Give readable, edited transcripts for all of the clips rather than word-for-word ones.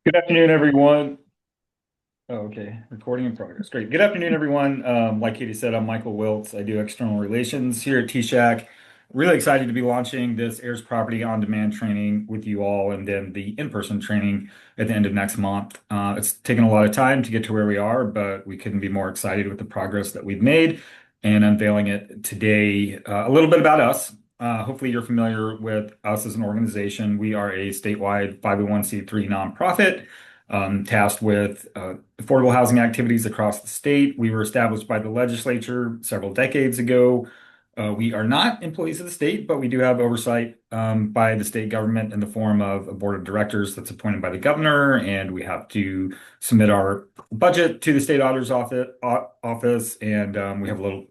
Good afternoon, everyone. Oh, okay. Recording in progress. Great. Good afternoon, everyone. Like Katie said, I'm Michael Wiltz. I do external relations here at TSAHC. Really excited to be launching this Heirs Property On Demand training with you all and then the in-person training at the end of next month. It's taken a lot of time to get to where we are, but we couldn't be more excited with the progress that we've made and unveiling it today. A little bit about us. Hopefully, you're familiar with us as an organization. We are a statewide 501(c)(3) nonprofit tasked with affordable housing activities across the state. We were established by the legislature several decades ago. We are not employees of the state, but we do have oversight by the state government in the form of a board of directors that's appointed by the governor, and we have to submit our budget to the state auditor's office, and we have a little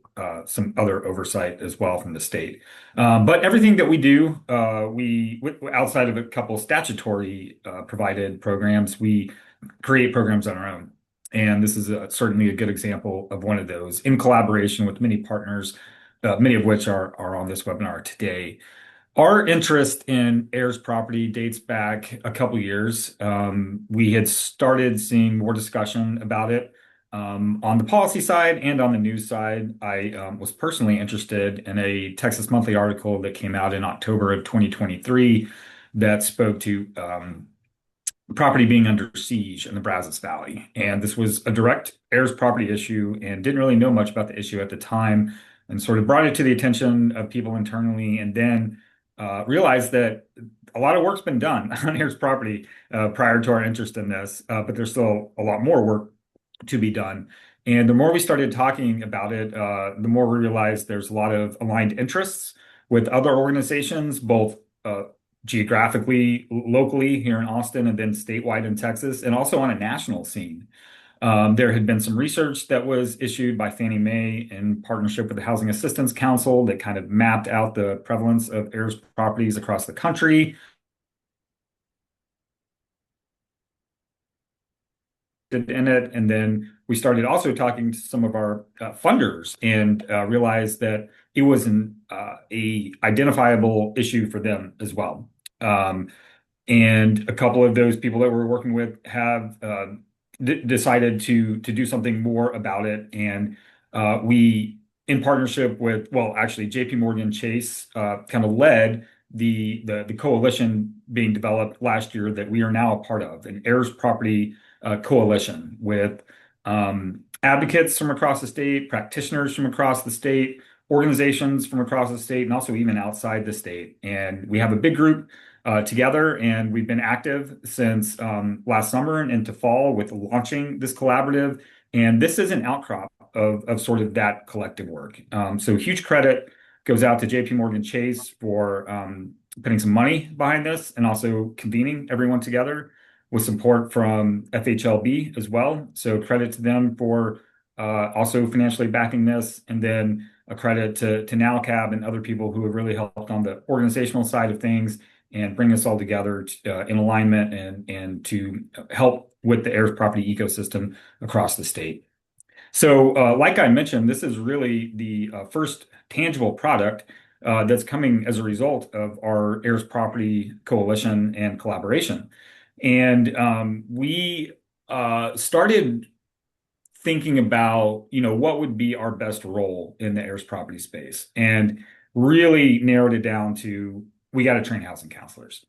some other oversight as well from the state. But everything that we do, outside of a couple statutory provided programs, we create programs on our own. And this is certainly a good example of one of those in collaboration with many partners, many of which are on this webinar today. Our interest in heirs property dates back a couple years. We had started seeing more discussion about it on the policy side and on the news side. I was personally interested in a Texas Monthly article that came out in October of 2023 that spoke to property being under siege in the Brazos Valley. And this was a direct heirs property issue and didn't really know much about the issue at the time and sort of brought it to the attention of people internally and then realized that a lot of work's been done on heirs property prior to our interest in this, but there's still a lot more work to be done. And the more we started talking about it, the more we realized there's a lot of aligned interests with other organizations, both geographically, locally here in Austin, and then statewide in Texas, and also on a national scene. There had been some research that was issued by Fannie Mae in partnership with the Housing Assistance Council that kind of mapped out the prevalence of heirs properties across the country. In it, and then we started also talking to some of our funders and realized that it was a identifiable issue for them as well. And a couple of those people that we're working with have decided to do something more about it. And we, in partnership with, well, actually, JP Morgan Chase kind of led the coalition being developed last year that we are now a part of, an heirs property coalition with advocates from across the state, practitioners from across the state, organizations from across the state, and also even outside the state. And we have a big group together, and we've been active since last summer and into fall with launching this collaborative. And this is an outcrop of sort of that collective work. So huge credit goes out to JP Morgan Chase for putting some money behind this and also convening everyone together with support from FHLB as well. So credit to them for also financially backing this, and then a credit to NowCab and other people who have really helped on the organizational side of things and bring us all together in alignment and to help with the heirs property ecosystem across the state. So, like I mentioned, this is really the first tangible product that's coming as a result of our heirs property coalition and collaboration. And we started thinking about, what would be our best role in the heirs property space, and really narrowed it down to we got to train housing counselors.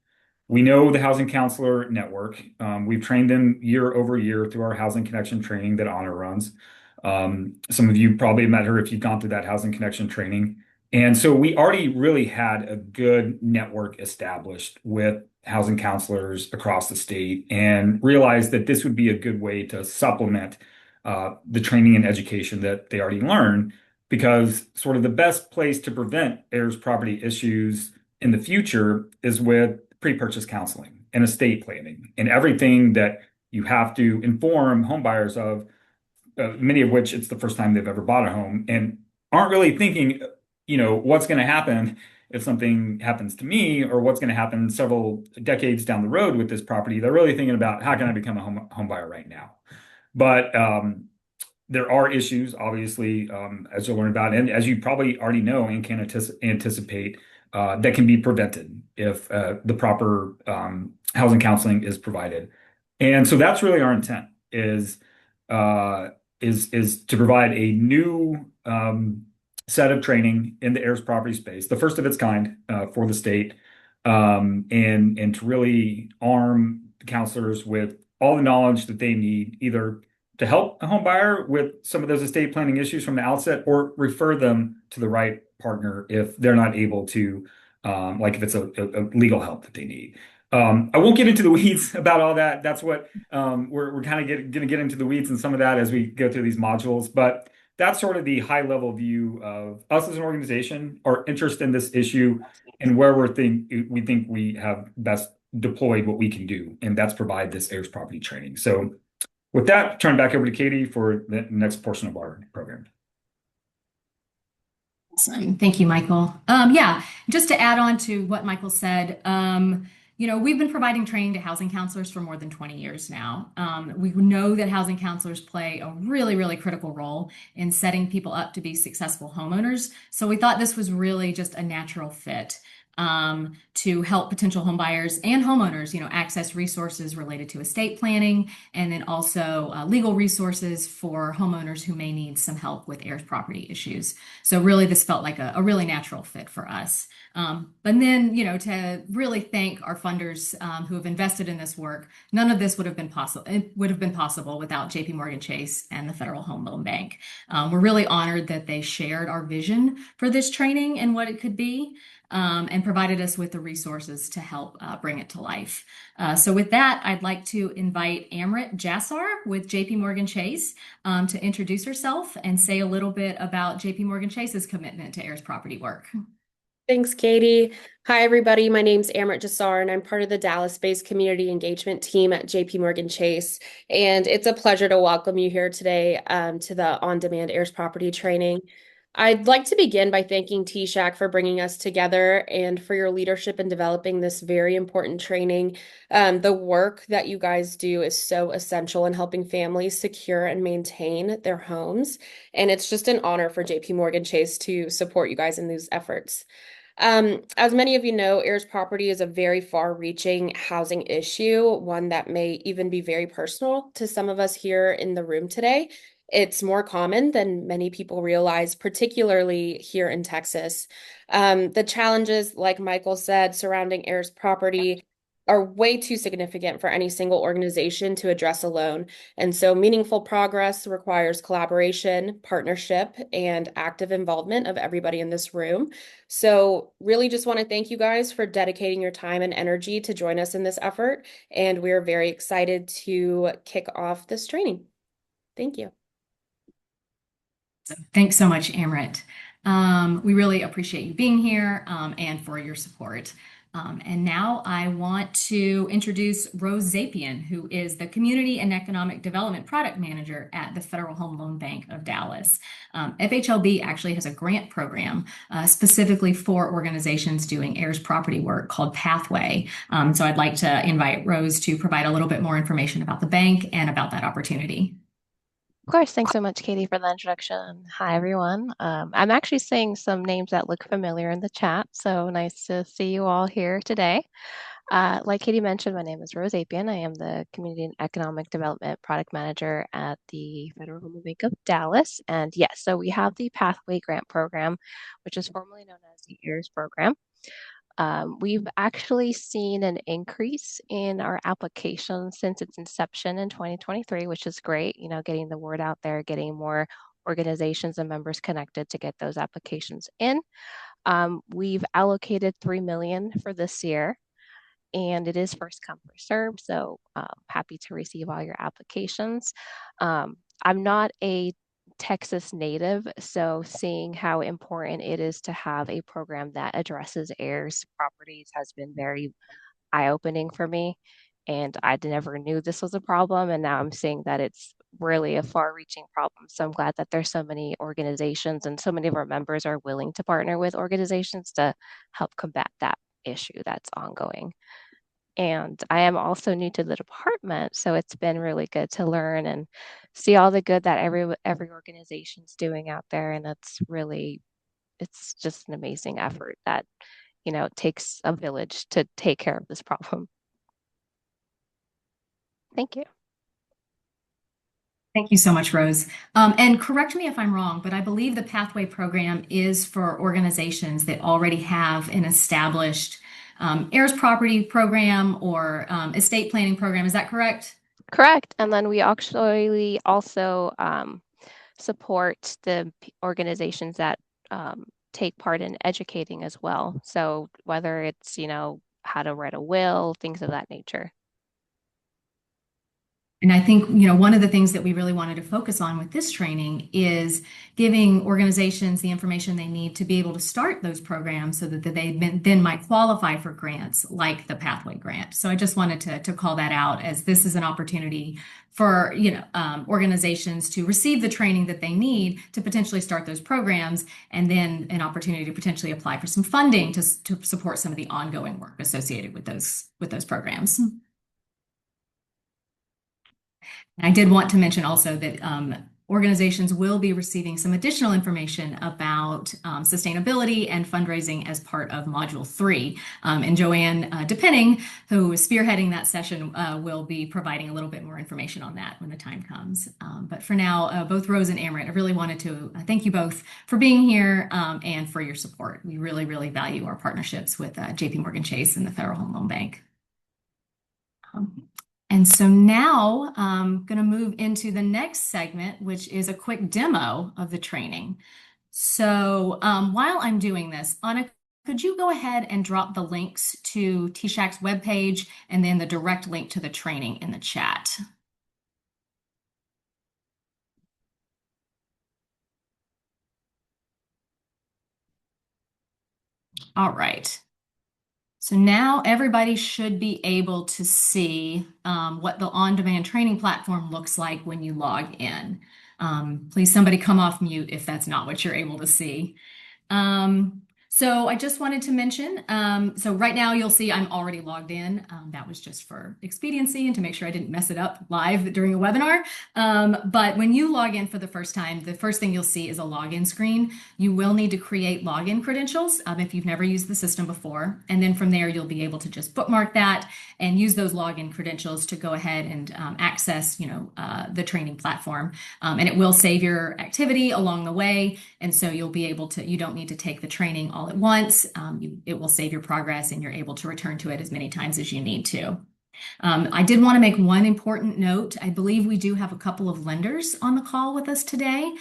We know the housing counselor network. We've trained them year over year through our Housing Connection training that Honor runs. Some of you probably met her if you've gone through that Housing Connection training. And so we already really had a good network established with housing counselors across the state and realized that this would be a good way to supplement the training and education that they already learn, because sort of the best place to prevent heirs property issues in the future is with pre-purchase counseling and estate planning and everything that you have to inform homebuyers of, many of which it's the first time they've ever bought a home and aren't really thinking, what's going to happen if something happens to me, or what's going to happen several decades down the road with this property. They're really thinking about how can I become a home buyer right now. But there are issues, obviously, as you'll learn about, and as you probably already know and can anticipate, that can be prevented if the proper housing counseling is provided. And so that's really our intent uh, is to provide a new set of training in the heirs property space, the first of its kind for the state, and to really arm counselors with all the knowledge that they need, either to help a home buyer with some of those estate planning issues from the outset, or refer them to the right partner if they're not able to, like if it's a legal help that they need. I won't get into the weeds about all that. That's what we're kind of going to get into the weeds and some of that as we go through these modules. But that's sort of the high level view of us as an organization, our interest in this issue, and where we think we have best deployed what we can do, and that's provide this heirs property training. So with that, turn back over to Katie for the next portion of our program. Awesome. Thank you, Michael. Yeah, just to add on to what Michael said, we've been providing training to housing counselors for more than 20 years now. We know that housing counselors play a really, really critical role in setting people up to be successful homeowners. So we thought this was really just a natural fit to help potential homebuyers and homeowners, access resources related to estate planning, and then also legal resources for homeowners who may need some help with heirs property issues. So really, this felt like a really natural fit for us. But then, to really thank our funders who have invested in this work, none of this would have been possible. It would have been possible without JP Morgan Chase and the Federal Home Loan Bank. We're really honored that they shared our vision for this training and what it could be, and provided us with the resources to help bring it to life. So with that, I'd like to invite Amrit Jassar with JP Morgan Chase to introduce herself and say a little bit about JP Morgan Chase's commitment to heirs property work. Thanks, Katie. Hi, everybody. My name's Amrit Jassar, and I'm part of the Dallas-based community engagement team at JP Morgan Chase. And it's a pleasure to welcome you here today to the on-demand heirs property training. I'd like to begin by thanking TSAHC for bringing us together and for your leadership in developing this very important training. The work that you guys do is so essential in helping families secure and maintain their homes. And it's just an honor for JP Morgan Chase to support you guys in these efforts. As many of you know, heirs property is a very far-reaching housing issue, one that may even be very personal to some of us here in the room today. It's more common than many people realize, particularly here in Texas. The challenges, like Michael said, surrounding heirs property are way too significant for any single organization to address alone. And so meaningful progress requires collaboration, partnership, and active involvement of everybody in this room. So really just want to thank you guys for dedicating your time and energy to join us in this effort. And we're very excited to kick off this training. Thank you. Thanks so much, Amrit. We really appreciate you being here and for your support. And now I want to introduce Rose Zapian, who is the Community and Economic Development Product Manager at the Federal Home Loan Bank of Dallas. FHLB actually has a grant program specifically for organizations doing heirs property work called Pathway. So I'd like to invite Rose to provide a little bit more information about the bank and about that opportunity. Of course, thanks so much, Katie, for the introduction. Hi, everyone. I'm actually seeing some names that look familiar in the chat, so nice to see you all here today. Like Katie mentioned, my name is Rose Apian. I am the Community and Economic Development Product Manager at the Federal Home Loan Bank of Dallas. And yes, so we have the Pathway Grant Program, which is formerly known as the Heirs Program. We've actually seen an increase in our applications since its inception in 2023, which is great, getting the word out there, getting more organizations and members connected to get those applications in. We've allocated $3 million for this year, and it is first come, first served, so happy to receive all your applications. I'm not a Texas native, so seeing how important it is to have a program that addresses heirs properties has been very eye-opening for me. And I never knew this was a problem, and now I'm seeing that it's really a far-reaching problem. So I'm glad that there's so many organizations and so many of our members are willing to partner with organizations to help combat that issue that's ongoing. And I am also new to the department, so it's been really good to learn and see all the good that every organization's doing out there. And it's just an amazing effort that, it takes a village to take care of this problem. Thank you. Thank you so much, Rose. And correct me if I'm wrong, but I believe the Pathway program is for organizations that already have an established heirs property program or estate planning program. Is that correct? Correct. And then we actually also support the organizations that take part in educating as well. So whether it's, how to write a will, things of that nature. And I think, one of the things that we really wanted to focus on with this training is giving organizations the information they need to be able to start those programs so that they then might qualify for grants like the Pathway Grant. So I just wanted to call that out, as this is an opportunity for, organizations to receive the training that they need to potentially start those programs, and then an opportunity to potentially apply for some funding to support some of the ongoing work associated with those programs. I did want to mention also that organizations will be receiving some additional information about sustainability and fundraising as part of Module 3. And Joanne Depinning, who is spearheading that session, will be providing a little bit more information on that when the time comes. But for now, both Rose and Amrit, I really wanted to thank you both for being here and for your support. We really, really value our partnerships with JP Morgan Chase and the Federal Home Loan Bank. And so now I'm going to move into the next segment, which is a quick demo of the training. So while I'm doing this, Anna, could you go ahead and drop the links to TSAHC's webpage and then the direct link to the training in the chat? All right. So now everybody should be able to see what the on-demand training platform looks like when you log in. Please, somebody come off mute if that's not what you're able to see. So I just wanted to mention, so right now you'll see I'm already logged in. That was just for expediency and to make sure I didn't mess it up live during a webinar. But when you log in for the first time, the first thing you'll see is a login screen. You will need to create login credentials if you've never used the system before. And then from there, you'll be able to just bookmark that and use those login credentials to go ahead and access, the training platform. And it will save your activity along the way. And so you'll be able to, you don't need to take the training all at once. It will save your progress and you're able to return to it as many times as you need to. I did want to make one important note. I believe we do have a couple of lenders on the call with us today.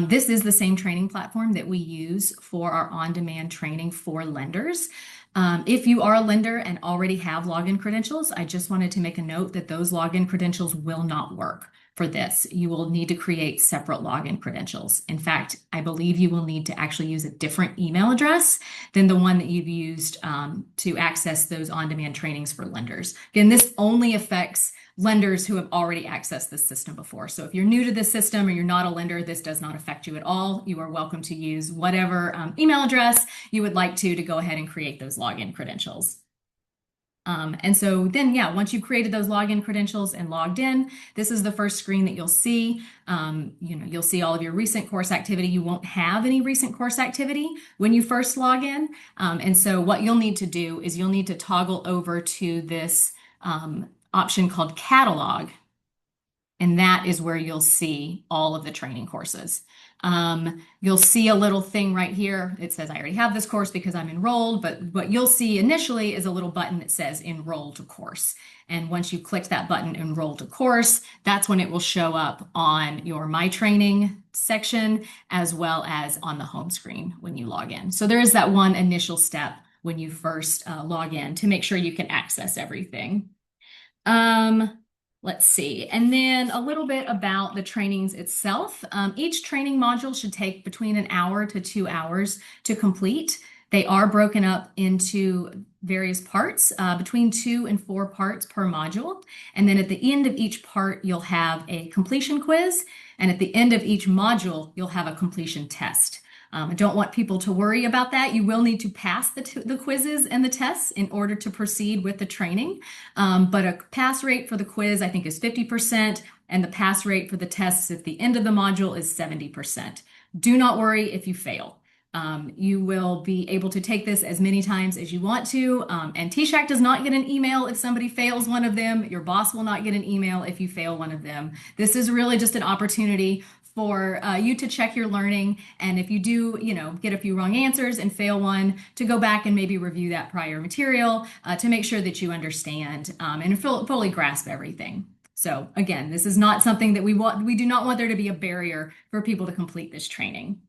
This is the same training platform that we use for our on-demand training for lenders. If you are a lender and already have login credentials, I just wanted to make a note that those login credentials will not work for this. You will need to create separate login credentials. In fact, I believe you will need to actually use a different email address than the one that you've used to access those on-demand trainings for lenders. Again, this only affects lenders who have already accessed this system before. So if you're new to this system or you're not a lender, this does not affect you at all. You are welcome to use whatever email address you would like to go ahead and create those login credentials. And so then, once you've created those login credentials and logged in, this is the first screen that you'll see. You'll see all of your recent course activity. You won't have any recent course activity when you first log in. And so what you'll need to do is you'll need to toggle over to this option called Catalog. And that is where you'll see all of the training courses. You'll see a little thing right here. It says I already have this course because I'm enrolled, but what you'll see initially is a little button that says enroll to course. And once you click that button, enroll to course, that's when it will show up on your My Training section, as well as on the home screen when you log in. So there is that one initial step when you first log in to make sure you can access everything. Let's see. And then a little bit about the trainings itself. Each training module should take between an hour to 2 hours to complete. They are broken up into various parts, between 2 and 4 parts per module. And then at the end of each part, you'll have a completion quiz. And at the end of each module, you'll have a completion test. I don't want people to worry about that. You will need to pass the quizzes and the tests in order to proceed with the training. But a pass rate for the quiz, I think, is 50%, and the pass rate for the tests at the end of the module is 70%. Do not worry if you fail. You will be able to take this as many times as you want to. And TSAHC does not get an email if somebody fails one of them. Your boss will not get an email if you fail one of them. This is really just an opportunity for you to check your learning. And if you do, get a few wrong answers and fail one, to go back and maybe review that prior material to make sure that you understand and fully grasp everything. So again, this is not something that we want. We do not want there to be a barrier for people to complete this training.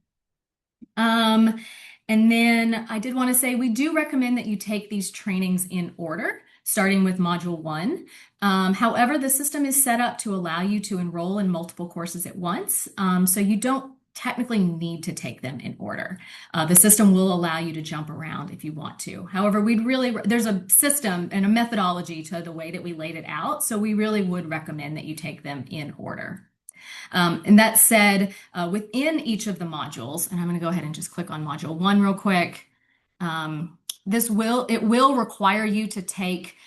And then I did want to say we do recommend that you take these trainings in order, starting with Module 1. However, the system is set up to allow you to enroll in multiple courses at once, so you don't technically need to take them in order. The system will allow you to jump around if you want to. However, there's a system and a methodology to the way that we laid it out, so we really would recommend that you take them in order. And that said, within each of the modules, and I'm going to go ahead and just click on Module 1 real quick. It will require you to take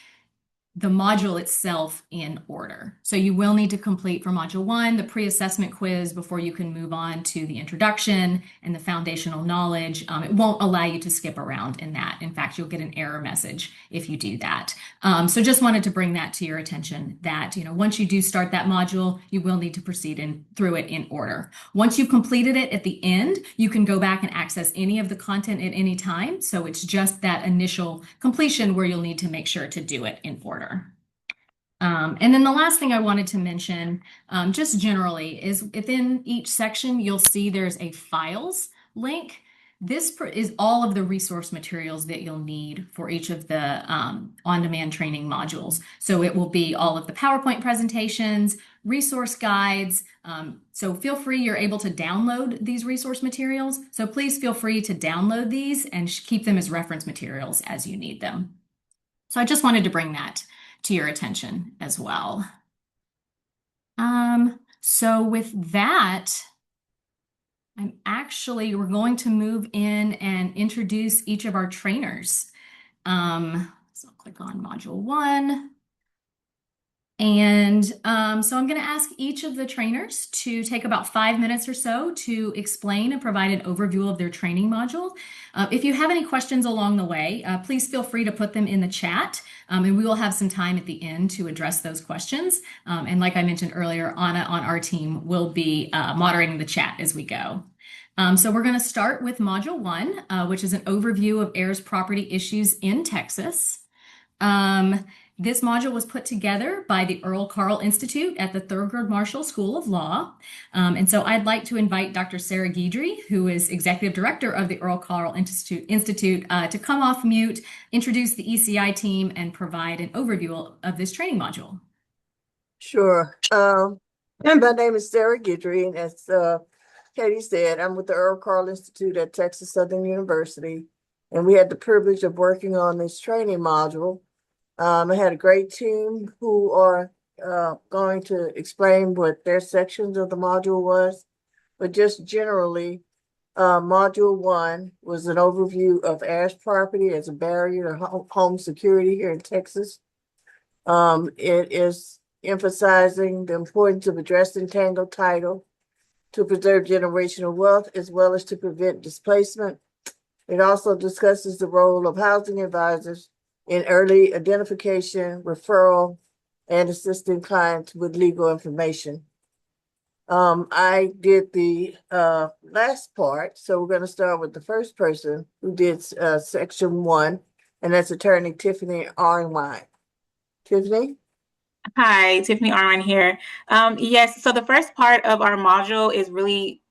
the module itself in order. So you will need to complete for Module 1 the pre-assessment quiz before you can move on to the introduction and the foundational knowledge. It won't allow you to skip around in that. In fact, you'll get an error message if you do that. So just wanted to bring that to your attention that, once you do start that module, you will need to proceed through it in order. Once you've completed it at the end, you can go back and access any of the content at any time. So it's just that initial completion where you'll need to make sure to do it in order. And then the last thing I wanted to mention, just generally, is within each section, you'll see there's a files link. This is all of the resource materials that you'll need for each of the on-demand training modules. So it will be all of the PowerPoint presentations, resource guides. So feel free, you're able to download these resource materials. So please feel free to download these and keep them as reference materials as you need them. So I just wanted to bring that to your attention as well. So with that, we're going to move in and introduce each of our trainers. So I'll click on Module 1. And so I'm going to ask each of the trainers to take about 5 minutes or so to explain and provide an overview of their training module. If you have any questions along the way, please feel free to put them in the chat, and we will have some time at the end to address those questions. And like I mentioned earlier, Anna on our team will be moderating the chat as we go. So we're going to start with Module 1, which is an overview of heirs property issues in Texas. This module was put together by the Earl Carl Institute at the Thurgood Marshall School of Law. And so I'd like to invite Dr. Sarah Guidry, who is Executive Director of the Earl Carl Institute, to come off mute, introduce the ECI team, and provide an overview of this training module. Sure. My name is Sarah Guidry, and as Katie said, I'm with the Earl Carl Institute at Texas Southern University, and we had the privilege of working on this training module. I had a great team who are going to explain what their sections of the module was, but just generally, Module 1 was an overview of heirs property as a barrier to home security here in Texas. It is emphasizing the importance of addressing tangled title to preserve generational wealth as well as to prevent displacement. It also discusses the role of housing advisors in early identification, referral, and assisting clients with legal information. I did the last part, so we're going to start with the first person who did section 1, and that's attorney Tiffany Arnwine. Tiffany? Hi, Tiffany Arwine here. Yes, so the first part of our module is really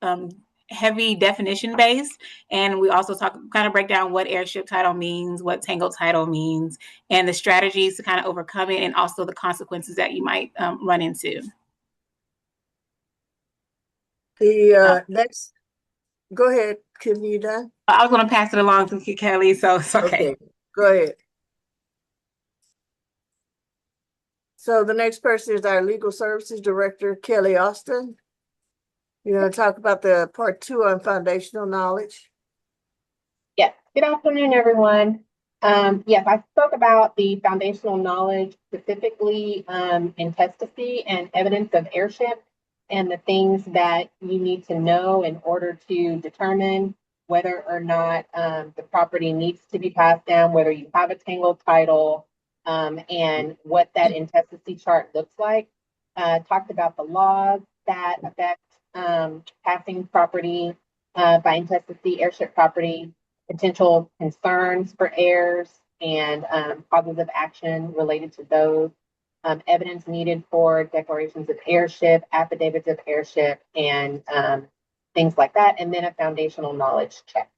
heavy definition based, and we also kind of break down what heirship title means, what tangled title means, and the strategies to kind of overcome it, and also the consequences that you might run into. The next, go ahead, Kim, you done? I was going to pass it along to Kelly, so it's okay. Okay, go ahead. So the next person is our Legal Services Director, Kelly Austin. You're going to talk about the part 2 on foundational knowledge. Yes. Good afternoon, everyone. Yes, I spoke about the foundational knowledge specifically intestacy and evidence of heirship and the things that you need to know in order to determine whether or not the property needs to be passed down, whether you have a tangled title, and what that intestacy chart looks like. Talked about the laws that affect passing property by intestacy, heirship property, potential concerns for heirs, and causes of action related to those. Evidence needed for declarations of heirship, affidavits of heirship, and things like that, and then a foundational knowledge check.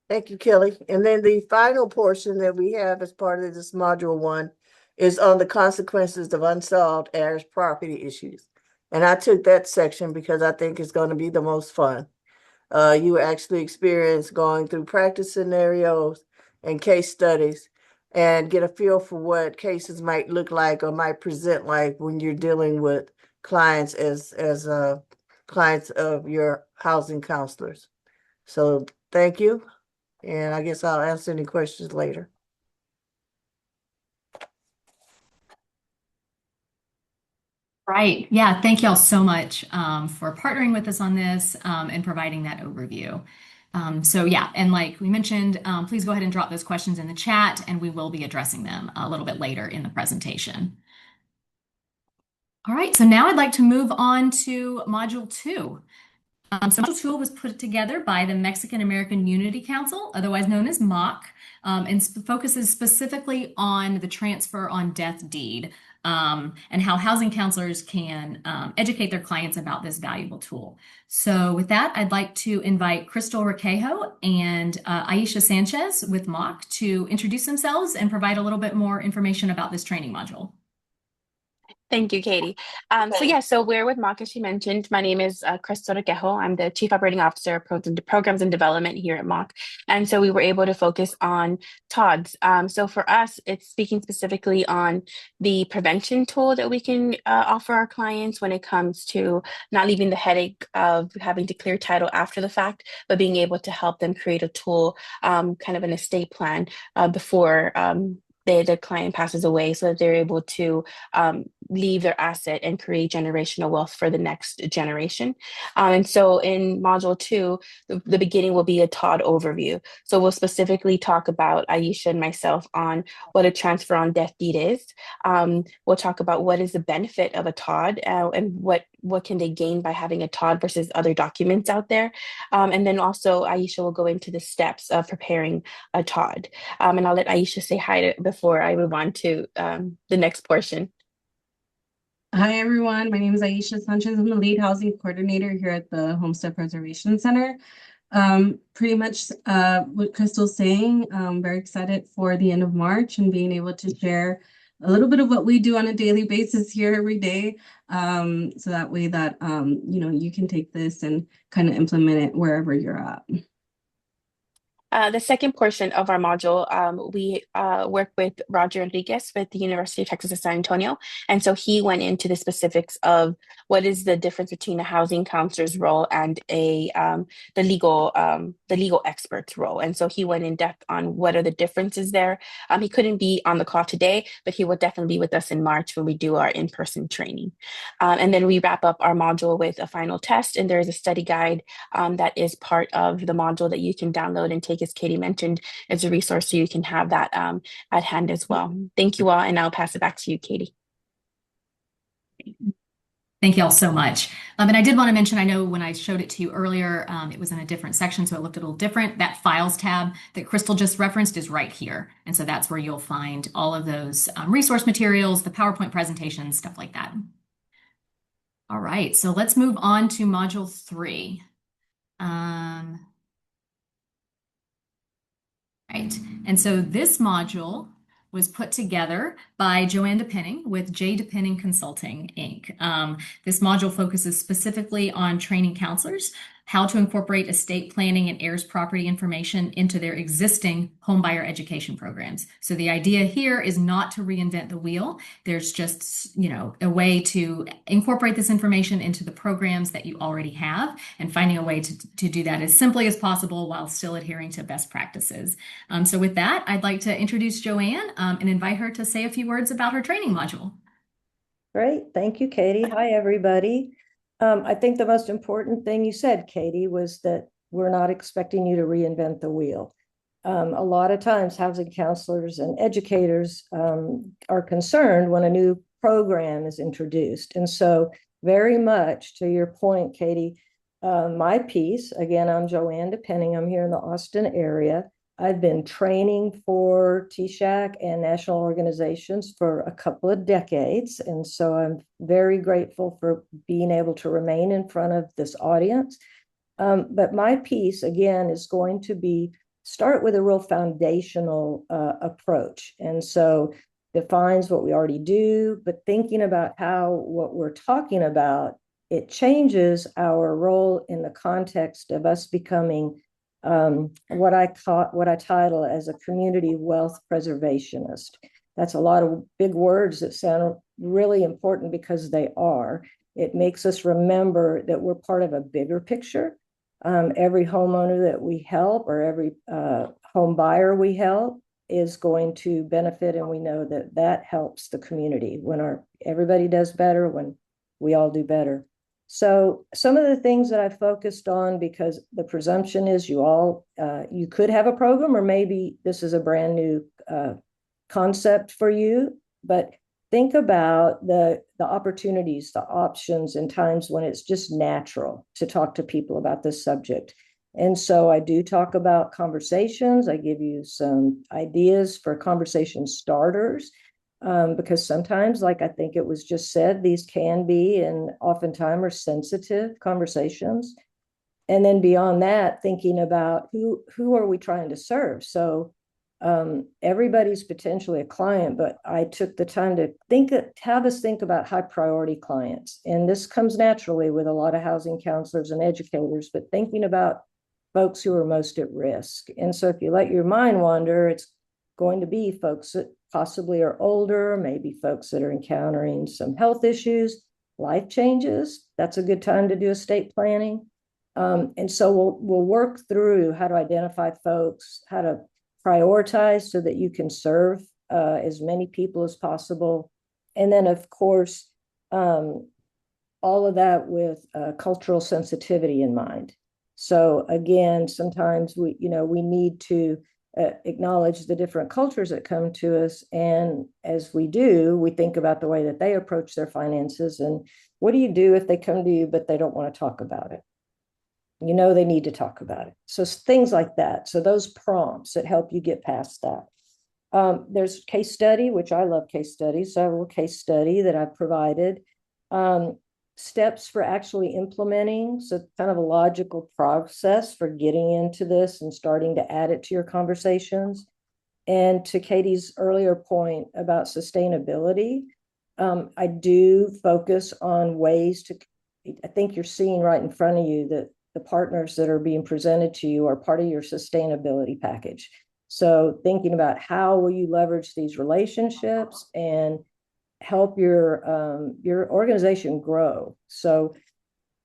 Thank you, Kelly. And then the final portion that we have as part of this module 1 is on the consequences of unsolved heirs property issues. And I took that section because I think it's going to be the most fun. You actually experience going through practice scenarios and case studies and get a feel for what cases might look like or might present like when you're dealing with clients as clients of your housing counselors. So thank you. And I guess I'll answer any questions later. Right. Yeah. Thank y'all so much for partnering with us on this and providing that overview. So yeah, and like we mentioned, please go ahead and drop those questions in the chat and we will be addressing them a little bit later in the presentation. All right, so now I'd like to move on to Module 2. So Module 2 was put together by the Mexican American Unity Council, otherwise known as MAC, and focuses specifically on the transfer on death deed and how housing counselors can educate their clients about this valuable tool. So with that, I'd like to invite Crystal Requejo and Aisha Sanchez with MAC to introduce themselves and provide a little bit more information about this training module. Thank you, Katie. So we're with MAC, as she mentioned. My name is Crystal Requejo. I'm the Chief Operating Officer of Programs and Development here at MAC. And so we were able to focus on TODs. So for us, it's speaking specifically on the prevention tool that we can offer our clients when it comes to not leaving the headache of having to clear title after the fact, but being able to help them create a tool, kind of an estate plan before the client passes away so that they're able to leave their asset and create generational wealth for the next generation. And so in Module 2, the beginning will be a TOD overview. So we'll specifically talk about, Aisha and myself, on what a transfer on death deed is. We'll talk about what is the benefit of a TOD and what can they gain by having a TOD versus other documents out there. And then also Aisha will go into the steps of preparing a TOD. And I'll let Aisha say hi before I move on to the next portion. Hi, everyone. My name is Aisha Sanchez. I'm the lead housing coordinator here at the Homestead Preservation Center. Pretty much what Crystal's saying, I'm very excited for the end of March and being able to share a little bit of what we do on a daily basis here every day. So that way that, you can take this and kind of implement it wherever you're at. The second portion of our module, we work with Roger Enriquez with the University of Texas at San Antonio. And so he went into the specifics of what is the difference between a housing counselor's role and the legal expert's role. And so he went in depth on what are the differences there. He couldn't be on the call today, but he will definitely be with us in March when we do our in-person training. And then we wrap up our module with a final test, and there is a study guide that is part of the module that you can download and take, as Katie mentioned, as a resource, so you can have that at hand as well. Thank you all, and I'll pass it back to you, Katie. Thank you all so much. And I did want to mention, I know when I showed it to you earlier, it was in a different section, so it looked a little different. That Files tab that Crystal just referenced is right here. And so that's where you'll find all of those resource materials, the PowerPoint presentations, stuff like that. All right, so let's move on to Module 3. Right. And so this module was put together by Joanne DePenning with J. DePenning Consulting, Inc. This module focuses specifically on training counselors how to incorporate estate planning and heirs property information into their existing homebuyer education programs. So the idea here is not to reinvent the wheel. There's just, a way to incorporate this information into the programs that you already have, and finding a way to do that as simply as possible while still adhering to best practices. So with that, I'd like to introduce Joanne and invite her to say a few words about her training module. Great. Thank you, Katie. Hi, everybody. I think the most important thing you said, Katie, was that we're not expecting you to reinvent the wheel. A lot of times housing counselors and educators are concerned when a new program is introduced. And so very much to your point, Katie, my piece, again, I'm Joanne DePenning. I'm here in the Austin area. I've been training for TSAHC and national organizations for a couple of decades. And so I'm very grateful for being able to remain in front of this audience. But my piece, again, is going to be start with a real foundational approach. And so defines what we already do, but thinking about how what we're talking about, it changes our role in the context of us becoming what I title as a community wealth preservationist. That's a lot of big words that sound really important because they are. It makes us remember that we're part of a bigger picture. Every homeowner that we help or every home buyer we help is going to benefit, and we know that that helps the community when everybody does better, when we all do better. So some of the things that I focused on, because the presumption is you could have a program, or maybe this is a brand new concept for you, but think about the opportunities, the options, and times when it's just natural to talk to people about this subject. And so I do talk about conversations. I give you some ideas for conversation starters. Because sometimes, like I think it was just said, these can be and oftentimes are sensitive conversations. And then beyond that, thinking about who are we trying to serve? So everybody's potentially a client, but I took the time to have us think about high priority clients. And this comes naturally with a lot of housing counselors and educators, but thinking about folks who are most at risk. And so if you let your mind wander, it's going to be folks that possibly are older, maybe folks that are encountering some health issues, life changes. That's a good time to do estate planning. And so we'll work through how to identify folks, how to prioritize so that you can serve as many people as possible. And then, of course, all of that with cultural sensitivity in mind. So again, sometimes we need to acknowledge the different cultures that come to us. And as we do, we think about the way that they approach their finances. And what do you do if they come to you, but they don't want to talk about it? You know, they need to talk about it. So things like that. So those prompts that help you get past that. There's case study, which I love case studies. So I have a little case study that I've provided. Steps for actually implementing, so kind of a logical process for getting into this and starting to add it to your conversations. And to Katie's earlier point about sustainability, I do focus on ways I think you're seeing right in front of you that the partners that are being presented to you are part of your sustainability package. So thinking about how will you leverage these relationships and help your organization grow. So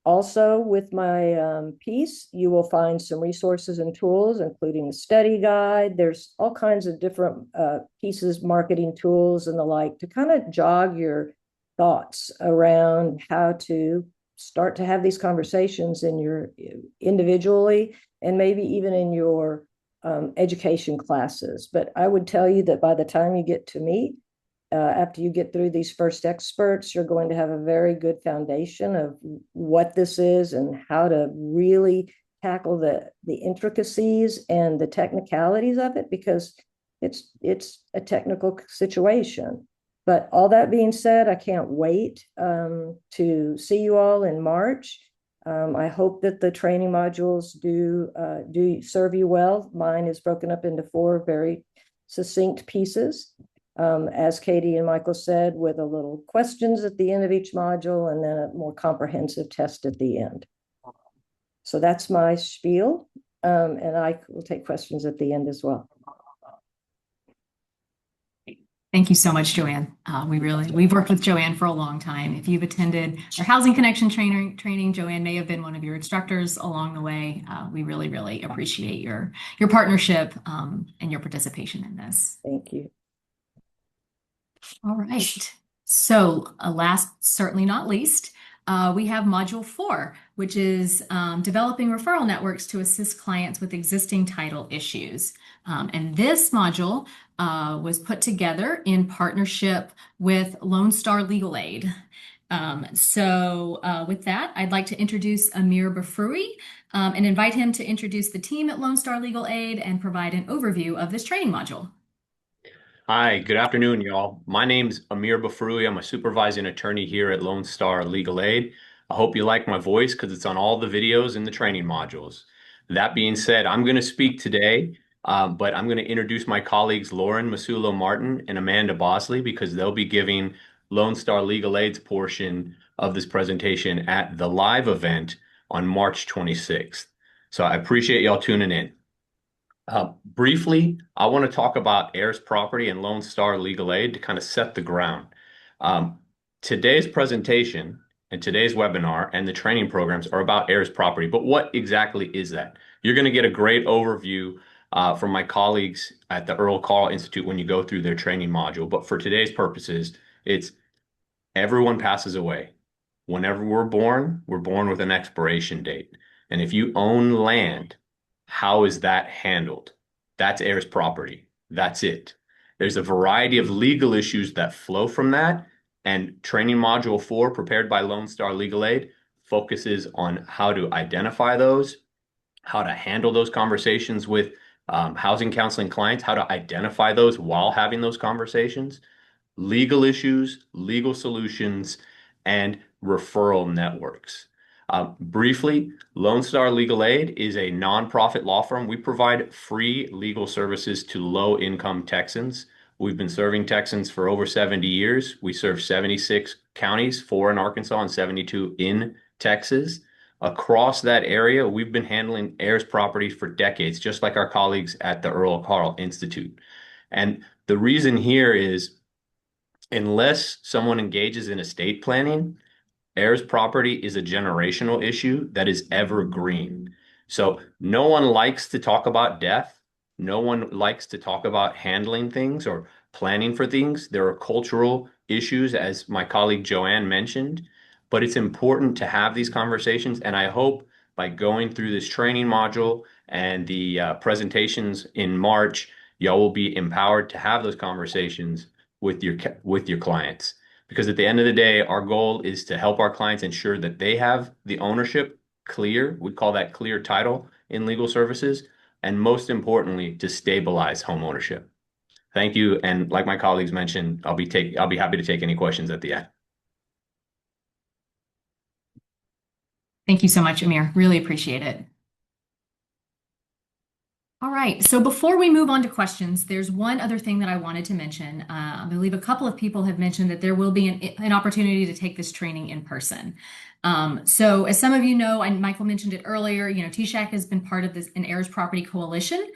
also with my piece, you will find some resources and tools, including a study guide. There's all kinds of different pieces, marketing tools and the like, to kind of jog your thoughts around how to start to have these conversations in your individually and maybe even in your education classes. But I would tell you that by the time you get to meet, after you get through these first experts, you're going to have a very good foundation of what this is and how to really tackle the intricacies and the technicalities of it, because it's a technical situation. But all that being said, I can't wait to see you all in March. I hope that the training modules do serve you well. Mine is broken up into 4 very succinct pieces. As Katie and Michael said, with a little questions at the end of each module and then a more comprehensive test at the end. So that's my spiel, and I will take questions at the end as well. Thank you so much, Joanne. We've worked with Joanne for a long time. If you've attended our Housing Connection training, Joanne may have been one of your instructors along the way. We really, really appreciate your partnership and your participation in this. Thank you. All right. So last, certainly not least, we have Module 4, which is developing referral networks to assist clients with existing title issues. And this module was put together in partnership with Lone Star Legal Aid. With that, I'd like to introduce Amir Bafroui and invite him to introduce the team at Lone Star Legal Aid and provide an overview of this training module. Hi, good afternoon, y'all. My name's Amir Bafroui. I'm a supervising attorney here at Lone Star Legal Aid. I hope you like my voice because it's on all the videos in the training modules. That being said, I'm going to speak today, but I'm going to introduce my colleagues Lauren Masulo Martin and Amanda Bosley because they'll be giving Lone Star Legal Aid's portion of this presentation at the live event on March 26th. So I appreciate y'all tuning in. Briefly, I want to talk about Heirs Property and Lone Star Legal Aid to kind of set the ground. Today's presentation and today's webinar and the training programs are about Heirs Property, but what exactly is that? You're going to get a great overview from my colleagues at the Earl Carl Institute when you go through their training module. But for today's purposes, it's everyone passes away. Whenever we're born with an expiration date. And if you own land, how is that handled? That's heirs property. That's it. There's a variety of legal issues that flow from that. And training module 4, prepared by Lone Star Legal Aid, focuses on how to identify those, how to handle those conversations with housing counseling clients, how to identify those while having those conversations, legal issues, legal solutions, and referral networks. Briefly, Lone Star Legal Aid is a nonprofit law firm. We provide free legal services to low-income Texans. We've been serving Texans for over 70 years. We serve 76 counties, 4 in Arkansas and 72 in Texas. Across that area, we've been handling heirs properties for decades, just like our colleagues at the Earl Carl Institute. And the reason here is, unless someone engages in estate planning, heirs property is a generational issue that is evergreen. So no one likes to talk about death. No one likes to talk about handling things or planning for things. There are cultural issues, as my colleague Joanne mentioned, but it's important to have these conversations. And I hope by going through this training module and the presentations in March, y'all will be empowered to have those conversations with your clients. Because at the end of the day, our goal is to help our clients ensure that they have the ownership clear. We call that clear title in legal services. And most importantly, to stabilize home ownership. Thank you. And like my colleagues mentioned, I'll be happy to take any questions at the end. Thank you so much, Amir. Really appreciate it. All right, so before we move on to questions, there's one other thing that I wanted to mention. I believe a couple of people have mentioned that there will be an opportunity to take this training in person. So as some of you know, and Michael mentioned it earlier, TSAHC has been part of an heirs property coalition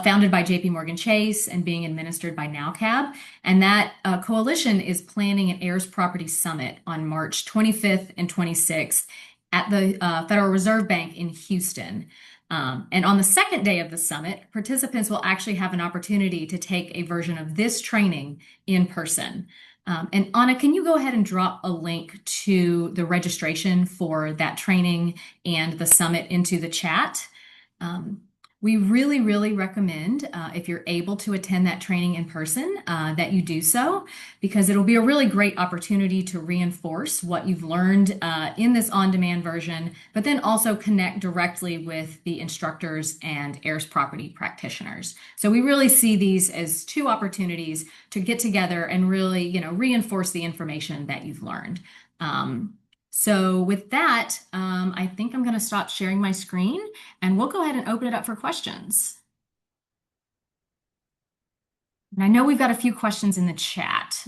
founded by JP Morgan Chase and being administered by NowCab. And that coalition is planning an heirs property summit on March 25th and 26th at the Federal Reserve Bank in Houston. And on the second day of the summit, participants will actually have an opportunity to take a version of this training in person. And Anna, can you go ahead and drop a link to the registration for that training and the summit into the chat? We really, really recommend, if you're able to attend that training in person, that you do so, because it'll be a really great opportunity to reinforce what you've learned in this on-demand version, but then also connect directly with the instructors and heirs property practitioners. So we really see these as 2 opportunities to get together and really, reinforce the information that you've learned. So with that, I think I'm going to stop sharing my screen and we'll go ahead and open it up for questions. And I know we've got a few questions in the chat.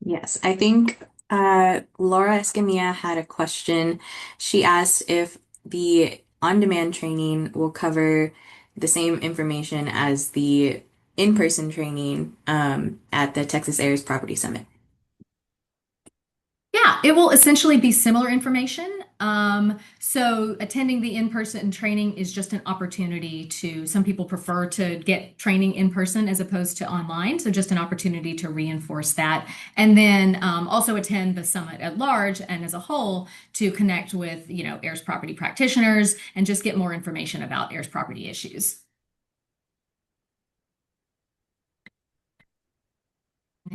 Yes, I think Laura Escamilla had a question. She asked if the on-demand training will cover the same information as the in-person training at the Texas Heirs Property Summit. Yeah, it will essentially be similar information. So attending the in-person training is just an opportunity to, some people prefer to get training in person as opposed to online. So just an opportunity to reinforce that. And then also attend the summit at large and as a whole to connect with, heirs property practitioners and just get more information about heirs property issues.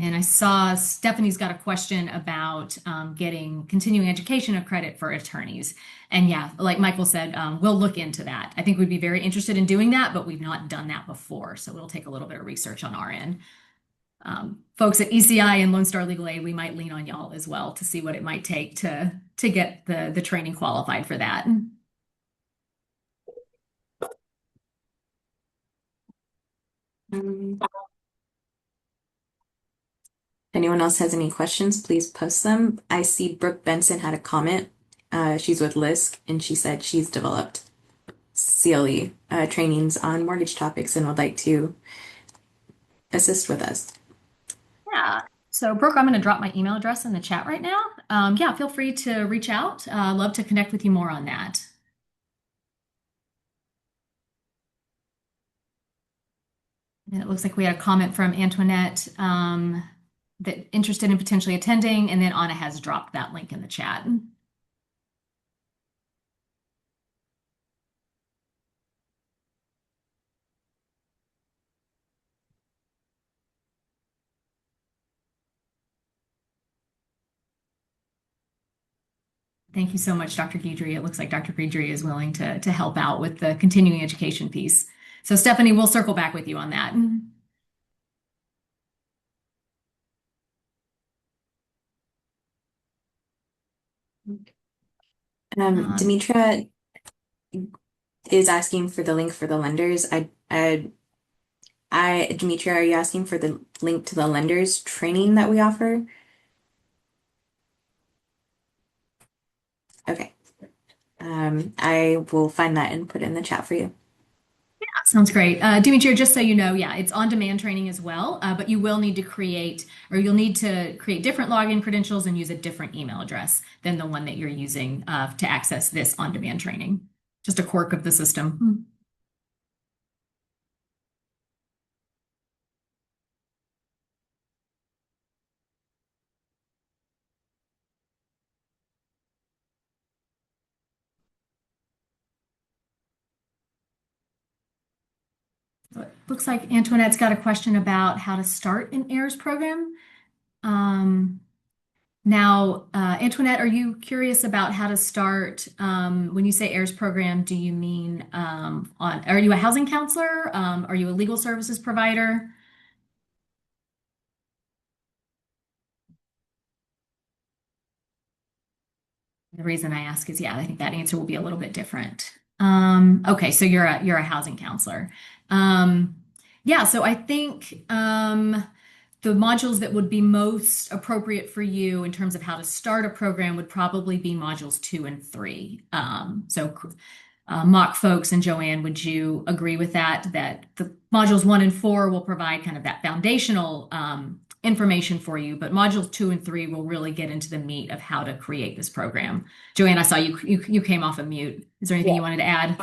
And I saw Stephanie's got a question about getting continuing education credit for attorneys. And yeah, like Michael said, we'll look into that. I think we'd be very interested in doing that, but we've not done that before. So we'll take a little bit of research on our end. Folks at ECI and Lone Star Legal Aid, we might lean on y'all as well to see what it might take to get the training qualified for that. If anyone else has any questions, please post them. I see Brooke Benson had a comment. She's with LISC, and she said she's developed CLE trainings on mortgage topics and would like to assist with us. Yeah. So Brooke, I'm going to drop my email address in the chat right now. Yeah, feel free to reach out. Love to connect with you more on that. And it looks like we had a comment from Antoinette that interested in potentially attending, and then Anna has dropped that link in the chat. Thank you so much, Dr. Guidry. It looks like Dr. Guidry is willing to help out with the continuing education piece. So Stephanie, we'll circle back with you on that. Demetra is asking for the link for the lenders. Demetra, are you asking for the link to the lenders training that we offer? Okay. I will find that and put it in the chat for you. Yeah, sounds great. Demetria, just so you know, yeah, it's on-demand training as well, but you will need to create, or you'll need to create different login credentials and use a different email address than the one that you're using to access this on-demand training. Just a quirk of the system. Looks like Antoinette's got a question about how to start an heirs program. Now, Antoinette, are you curious about how to start? When you say heirs program, do you mean are you a housing counselor? Are you a legal services provider? The reason I ask is, yeah, I think that answer will be a little bit different. Okay, so you're a housing counselor. Yeah, so I think the modules that would be most appropriate for you in terms of how to start a program would probably be modules 2 and 3. Mock folks and Joanne, would you agree with that? That the modules 1 and 4 will provide kind of that foundational information for you, but modules 2 and 3 will really get into the meat of how to create this program. Joanne, I saw you came off of mute. Is there anything you wanted to add?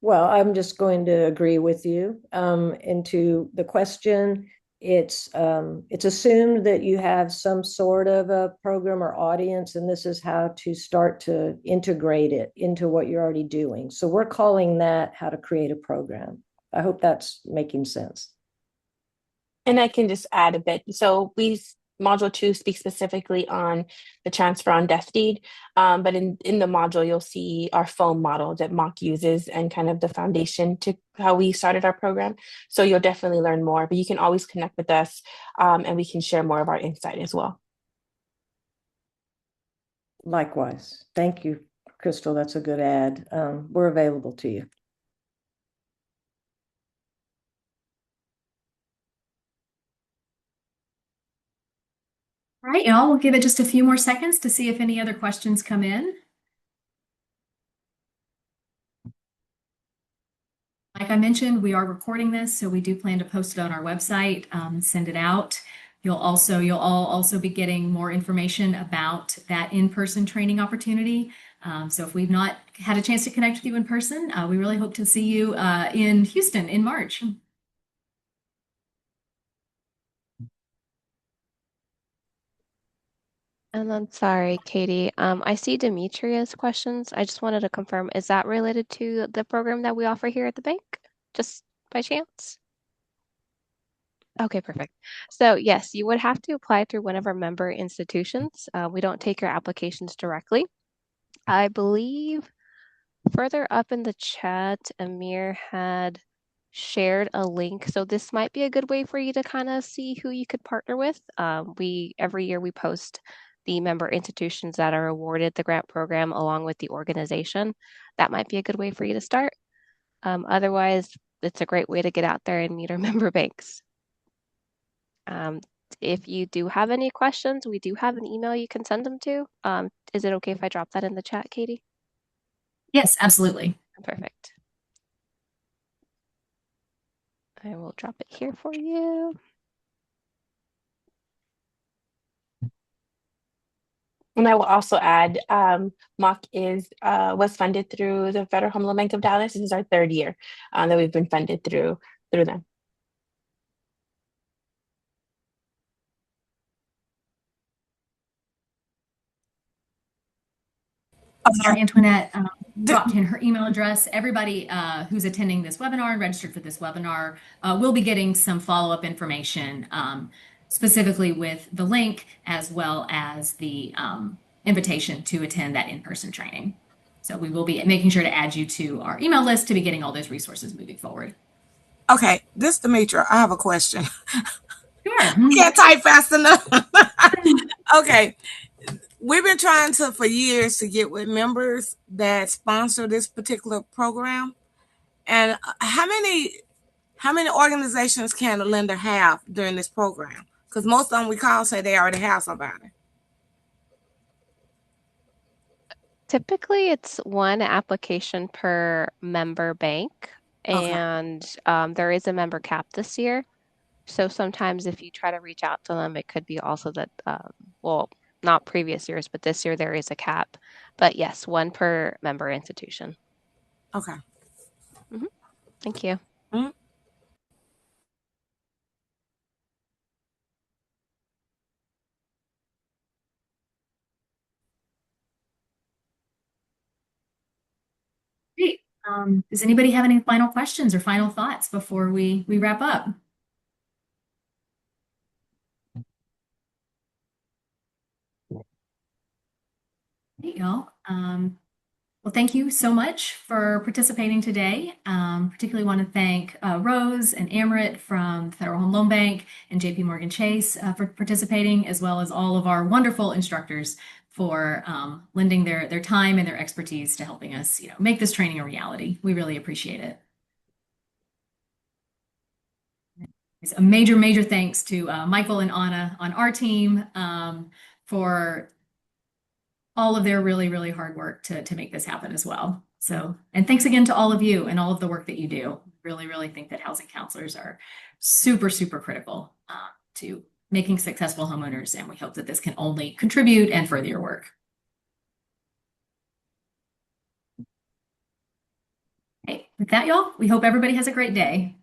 Well, I'm just going to agree with you. Into the question, it's assumed that you have some sort of a program or audience, and this is how to start to integrate it into what you're already doing. So we're calling that how to create a program. I hope that's making sense. And I can just add a bit. So module 2 speaks specifically on the transfer on death deed. But in the module, you'll see our foam model that Mock uses and kind of the foundation to how we started our program. So you'll definitely learn more, but you can always connect with us and we can share more of our insight as well. Likewise. Thank you, Crystal. That's a good add. We're available to you. All right, y'all, we'll give it just a few more seconds to see if any other questions come in. Like I mentioned, we are recording this, so we do plan to post it on our website, send it out. You'll all also be getting more information about that in-person training opportunity So if we've not had a chance to connect with you in person, we really hope to see you in Houston in March. And then, sorry, Katie, I see Demetria's questions. I just wanted to confirm, is that related to the program that we offer here at the bank? Just by chance? Okay, perfect. So yes, you would have to apply through one of our member institutions. We don't take your applications directly. I believe further up in the chat, Amir had shared a link. So this might be a good way for you to kind of see who you could partner with. Every year we post the member institutions that are awarded the grant program along with the organization. That might be a good way for you to start. Otherwise, it's a great way to get out there and meet our member banks. If you do have any questions, we do have an email you can send them to. Is it okay if I drop that in the chat, Katie? Yes, absolutely. Perfect. I will drop it here for you. And I will also add, MOC was funded through the Federal Home Loan Bank of Dallas. This is our third year that we've been funded through them. Antoinette dropped in her email address. Everybody who's attending this webinar and registered for this webinar will be getting some follow-up information, specifically with the link as well as the invitation to attend that in-person training. So we will be making sure to add you to our email list to be getting all those resources moving forward. Okay, this is Demetria. I have a question. Sure. Can't type fast enough. Okay. We've been trying for years to get with members that sponsor this particular program. And how many organizations can a lender have during this program? Because most of them we call say they already have somebody. Typically, it's one application per member bank, and there is a member cap this year. So sometimes if you try to reach out to them, it could be also that, well, not previous years, but this year there is a cap. But yes, one per member institution. Okay. Thank you. Great. Does anybody have any final questions or final thoughts before we wrap up? Hey, y'all. Well, thank you so much for participating today. Particularly want to thank Rose and Amrit from the Federal Home Loan Bank and JP Morgan Chase for participating, as well as all of our wonderful instructors for lending their time and their expertise to helping us, make this training a reality. We really appreciate it. It's a major thanks to Michael and Anna on our team for all of their really hard work to make this happen as well. So, and thanks again to all of you and all of the work that you do. Really think that housing counselors are super critical to making successful homeowners, and we hope that this can only contribute and further your work. Hey, with that, y'all, we hope everybody has a great day.